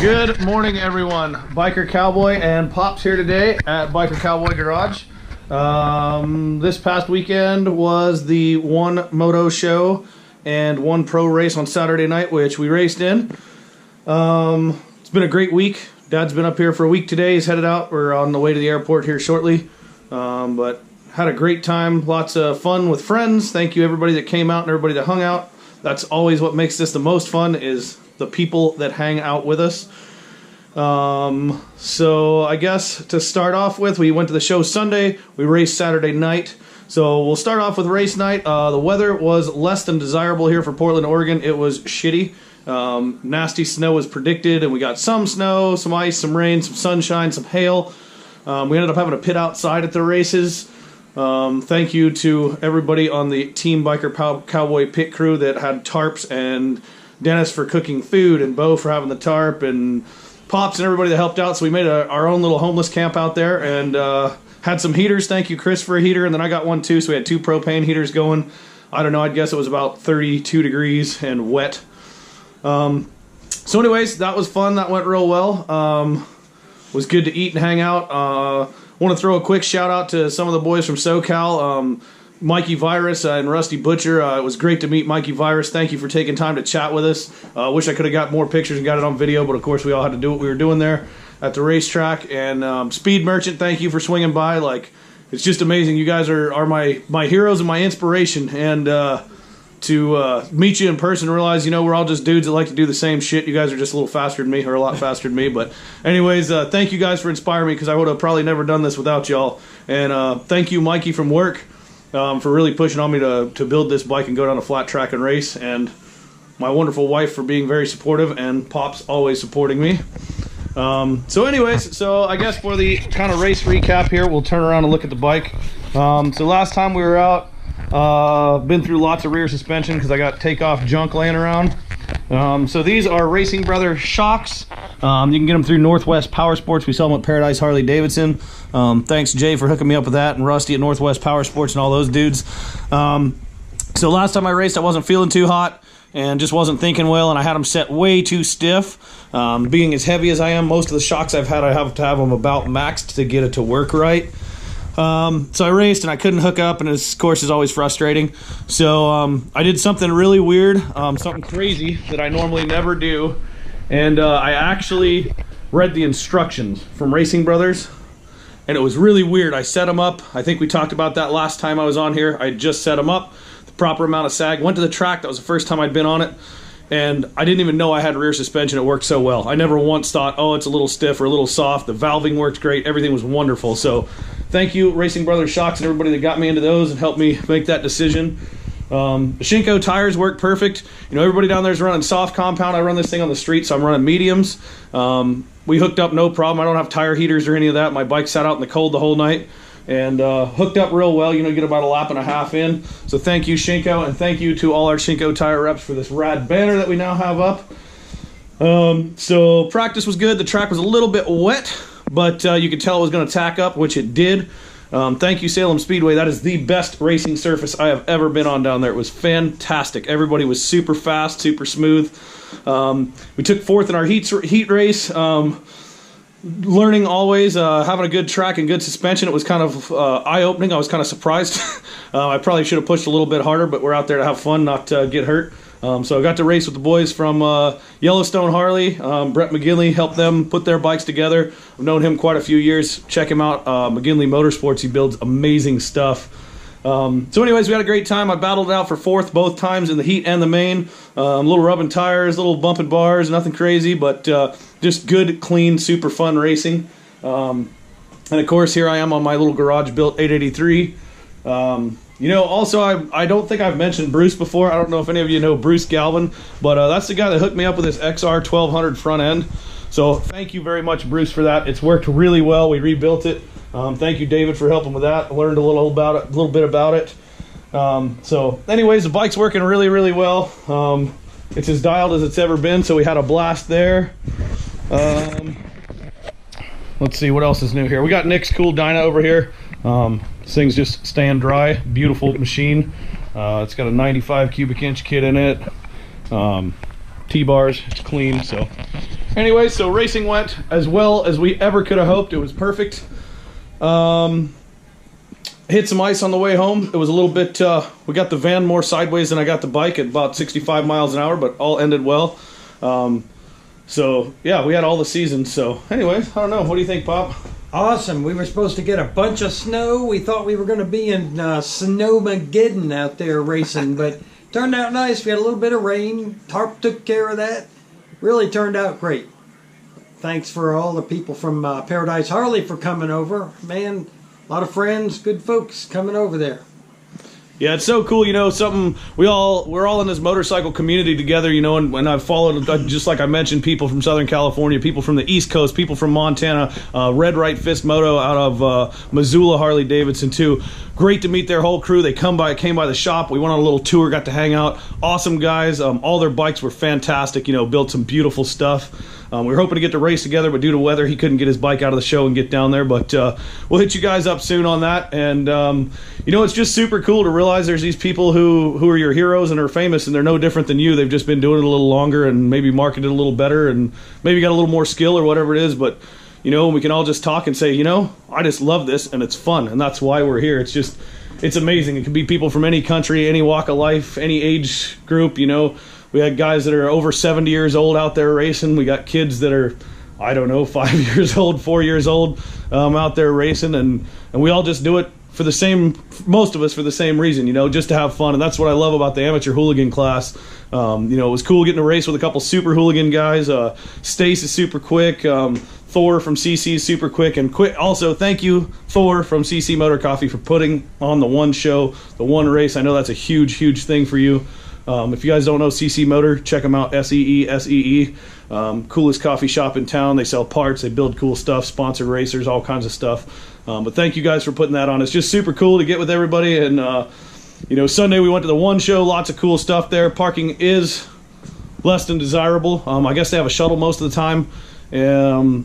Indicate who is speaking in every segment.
Speaker 1: Good morning, everyone. Biker Cowboy and Pops here today at Biker Cowboy Garage. This past weekend was the one Moto show and one pro race on Saturday night, which we raced in. It's been a great week. Dad's been up here for a week today. He's headed out. We're on the way to the airport here shortly. But had a great time. Lots of fun with friends. Thank you everybody that came out and everybody that hung out. That's always what makes this the most fun, is the people that hang out with us. So I guess to start off with, we went to the show Sunday. We raced Saturday night. So we'll start off with race night. The weather was less than desirable here for Portland, Oregon. It was shitty. Nasty snow was predicted, and we got some snow, some ice, some rain, some sunshine, some hail. We ended up having to pit outside at the races. Thank you to everybody on the Team Biker Cowboy pit crew that had tarps, and Dennis for cooking food, and Bo for having the tarp, and Pops and everybody that helped out. So we made our own little homeless camp out there, and had some heaters. Thank you, Chris, for a heater, and then I got one too, so we had 2 propane heaters going. I don't know, I'd guess it was about 32 degrees and wet. So anyways, that was fun. That went real well. Was good to eat and hang out. Want to throw a quick shout out to some of the boys from SoCal. Mikey Virus and Rusty Butcher. It was great to meet Mikey Virus. Thank you for taking time to chat with us. Wish I could have got more pictures and got it on video, but of course we all had to do what we were doing there at the racetrack. And Speed Merchant, thank you for swinging by. Like, it's just amazing. You guys are my heroes and my inspiration. And to meet you in person and realize, we're all just dudes that like to do the same shit. You guys are just a little faster than me, or a lot faster than me. But anyways, thank you guys for inspiring me, because I would have probably never done this without y'all. And thank you, Mikey from work, for really pushing on me to build this bike and go down a flat track and race, and my wonderful wife for being very supportive, and Pops always supporting me. So anyways, so I guess for the kind of race recap here, we'll turn around and look at the bike. So last time we were out, been through lots of rear suspension because I got takeoff junk laying around. So these are Racing Brother shocks. You can get them through Northwest Power Sports. We sell them at Paradise Harley Davidson. Thanks Jay for hooking me up with that, and Rusty at Northwest Power Sports and all those dudes. So last time I raced, I wasn't feeling too hot and just wasn't thinking well, and I had them set way too stiff. Being as heavy as I am, most of the shocks I've had, I have to have them about maxed to get it to work right. So I raced and I couldn't hook up, and this course is always frustrating. So I did something really weird, something crazy that I normally never do, and I actually read the instructions from Racing Brothers, and it was really weird. I set them up. I think we talked about that last time I was on here. I just set them up, the proper amount of sag, went to the track. That was the first time I'd been on it, and I didn't even know I had rear suspension. It worked so well. I never once thought, oh, it's a little stiff or a little soft. The valving worked great. Everything was wonderful. So thank you, Racing Brothers shocks, and everybody that got me into those and helped me make that decision. The Shinko tires work perfect. Everybody down there is running soft compound. I run this thing on the street, so I'm running mediums. We hooked up no problem. I don't have tire heaters or any of that. My bike sat out in the cold the whole night, and hooked up real well. Get about a lap and a half in. So thank you, Shinko, and thank you to all our Shinko tire reps for this rad banner that we now have up. So practice was good. The track was a little bit wet, but you could tell it was going to tack up, which it did. Thank you, Salem Speedway. That is the best racing surface I have ever been on down there. It was fantastic. Everybody was super fast, super smooth. We took 4th in our heat race. Learning always, having a good track and good suspension. It was kind of eye-opening. I was kind of surprised. I probably should have pushed a little bit harder, but we're out there to have fun, not get hurt. So I got to race with the boys from Yellowstone Harley. Brett McGinley helped them put their bikes together. I've known him quite a few years. Check him out, McGinley Motorsports. He builds amazing stuff. So anyways, we had a great time. I battled it out for 4th both times in the heat and the main. Little rubbing tires, little bumping bars, nothing crazy, but just good, clean, super fun racing. And of course, here I am on my little garage-built 883. Also, I don't think I've mentioned Bruce before. I don't know if any of you know Bruce Galvin, but that's the guy that hooked me up with this XR 1200 front end. So thank you very much, Bruce, for that. It's worked really well. We rebuilt it. Thank you, David, for helping with that. I learned a little bit about it. So anyways, the bike's working really, really well. It's as dialed as it's ever been, so we had a blast there. Let's see what else is new here. We got Nick's cool dyno over here. This thing's just staying dry. Beautiful machine. It's got a 95 cubic inch kit in it. T-bars, it's clean, so Anyway, so racing went as well as we ever could have hoped. It was perfect. Hit some ice on the way home. It was a little bit, we got the van more sideways than I got the bike at about 65 miles an hour, but all ended well. So, yeah, we had all the seasons. So, anyways, I don't know. What do you think, Pop?
Speaker 2: Awesome. We were supposed to get a bunch of snow. We thought we were going to be in Snowmageddon out there racing, but turned out nice. We had a little bit of rain. Tarp took care of that. Really turned out great. Thanks for all the people from Paradise Harley for coming over. Man, a lot of friends, good folks coming over there.
Speaker 1: Yeah, it's so cool, you know, something, we're all in this motorcycle community together, you know, and I've followed, just like I mentioned, people from Southern California, people from the East Coast, people from Montana, Red Right Fist Moto out of Missoula Harley Davidson too. Great to meet their whole crew. They came by the shop. We went on a little tour, got to hang out. Awesome guys. All their bikes were fantastic, you know, built some beautiful stuff. We were hoping to get to race together, but due to weather, he couldn't get his bike out of the show and get down there. But we'll hit you guys up soon on that. And, you know, it's just super cool to realize there's these people who are your heroes and are famous, and they're no different than you. They've just been doing it a little longer and maybe marketed a little better and maybe got a little more skill or whatever it is. But, you know, we can all just talk and say, you know, I just love this and it's fun. And that's why we're here. It's amazing. It could be people from any country, any walk of life, any age group, you know. We had guys that are over 70 years old out there racing. We got kids that are, I don't know, 5 years old, 4 years old out there racing. And we all just do it for the same, most of us for the same reason, you know, just to have fun. And that's what I love about the amateur hooligan class. You know, it was cool getting to race with a couple super hooligan guys. Stace is super quick. Thor from CC is super quick. And also, thank you, Thor from CC Motor Coffee, for putting on the one show, the one race. I know that's a huge, huge thing for you. If you guys don't know CC Motor, check them out, SEE. Coolest coffee shop in town. They sell parts, they build cool stuff, sponsor racers, all kinds of stuff. But thank you guys for putting that on. It's just super cool to get with everybody. And, you know, Sunday we went to the one show, lots of cool stuff there. Parking is less than desirable. I guess they have a shuttle most of the time.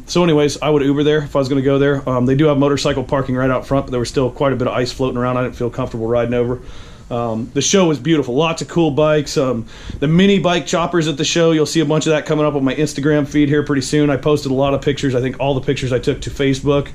Speaker 1: So anyways, I would Uber there if I was going to go there. They do have motorcycle parking right out front, but there was still quite a bit of ice floating around. I didn't feel comfortable riding over. The show was beautiful. Lots of cool bikes. The mini bike choppers at the show, you'll see a bunch of that coming up on my Instagram feed here pretty soon. I posted a lot of pictures. I think all the pictures I took to Facebook.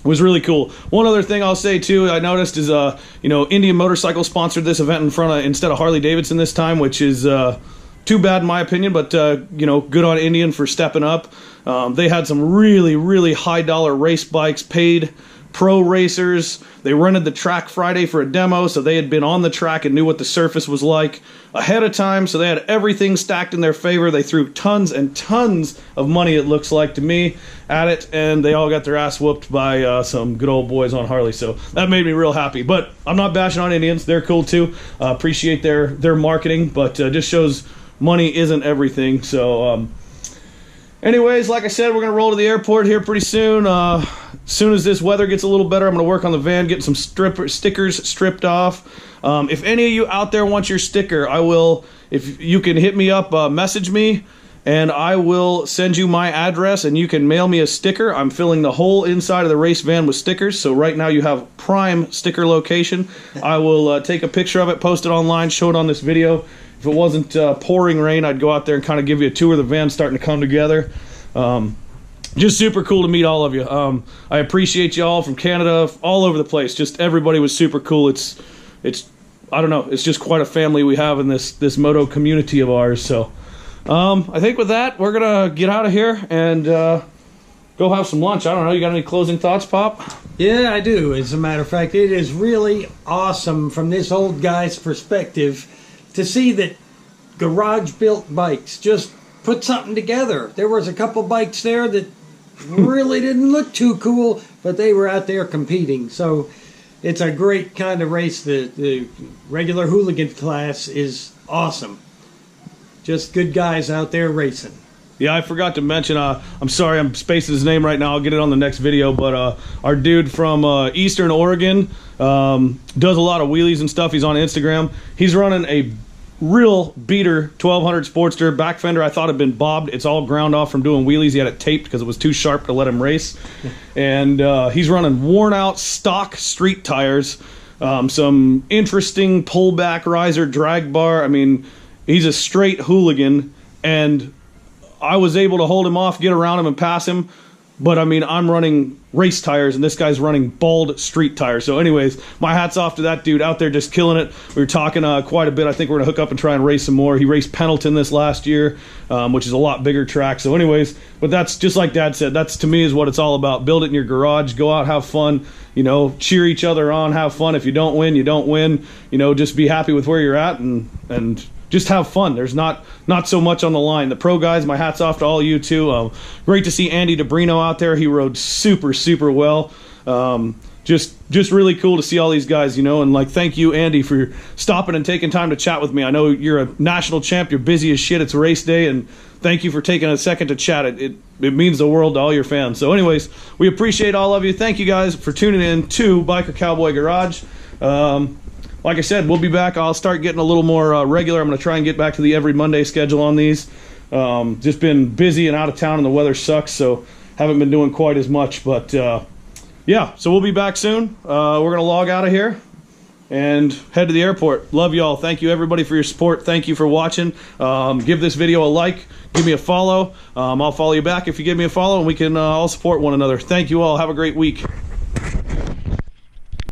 Speaker 1: Was really cool. One other thing I'll say too, I noticed is, you know, Indian Motorcycle sponsored this event instead of Harley Davidson this time, which is too bad in my opinion, but you know, good on Indian for stepping up. They had some really, really high dollar race bikes, paid pro racers. They rented the track Friday for a demo, so they had been on the track and knew what the surface was like ahead of time, so they had everything stacked in their favor. They threw tons and tons of money, it looks like to me, at it, and they all got their ass whooped by some good old boys on Harley, so that made me real happy. But I'm not bashing on Indians. They're cool too. Appreciate their marketing, but just shows money isn't everything. So anyways, like I said, we're going to roll to the airport here pretty soon. As soon as this weather gets a little better, I'm going to work on the van, getting some stickers stripped off. If any of you out there want your sticker, I will, if you can hit me up, message me, and I will send you my address, and you can mail me a sticker. I'm filling the whole inside of the race van with stickers, so right now you have prime sticker location. I will take a picture of it, post it online, show it on this video. If it wasn't pouring rain, I'd go out there and kind of give you a tour of the van starting to come together. Just super cool to meet all of you. I appreciate you all from Canada, all over the place. Just everybody was super cool. It's I don't know, it's just quite a family we have in this moto community of ours. So I think with that, we're gonna get out of here and go have some lunch. I don't know, you got any closing thoughts, Pop?
Speaker 2: Yeah, I do. As a matter of fact, it is really awesome from this old guy's perspective to see that garage-built bikes just put something together. There was a couple bikes there that really didn't look too cool, but they were out there competing. So it's a great kind of race. The regular hooligan class is awesome. Just good guys out there racing.
Speaker 1: Yeah, I forgot to mention, I'm sorry, I'm spacing his name right now. I'll get it on the next video, but our dude from Eastern Oregon does a lot of wheelies and stuff. He's on Instagram. He's running a real beater 1200 Sportster. Back fender I thought had been bobbed. It's all ground off from doing wheelies. He had it taped because it was too sharp to let him race. And he's running worn out stock street tires, some interesting pullback riser drag bar. I mean, he's a straight hooligan, and I was able to hold him off, get around him, and pass him. But, I mean, I'm running race tires, and this guy's running bald street tires. So, anyways, my hat's off to that dude out there just killing it. We were talking quite a bit. I think we're going to hook up and try and race some more. He raced Pendleton this last year, which is a lot bigger track. So, anyways, but that's just like Dad said. That's, to me, is what it's all about. Build it in your garage. Go out, have fun. You know, cheer each other on, have fun. If you don't win, you don't win. You know, just be happy with where you're at and just have fun. There's not so much on the line. The pro guys, my hat's off to all you too. Great to see Andy DeBrino out there. He rode super, super well. Just really cool to see all these guys, you know, and like, thank you, Andy, for stopping and taking time to chat with me. I know you're a national champ. You're busy as shit. It's race day, and thank you for taking a second to chat. It means the world to all your fans. So anyways, we appreciate all of you. Thank you guys for tuning in to Biker Cowboy Garage. Like I said, we'll be back. I'll start getting a little more regular. I'm going to try and get back to the every Monday schedule on these. Just been busy and out of town, and the weather sucks, so haven't been doing quite as much. But yeah, so we'll be back soon. We're going to log out of here and head to the airport. Love y'all. Thank you, everybody, for your support. Thank you for watching. Give this video a like. Give me a follow. I'll follow you back if you give me a follow, and we can all support one another. Thank you all. Have a great week.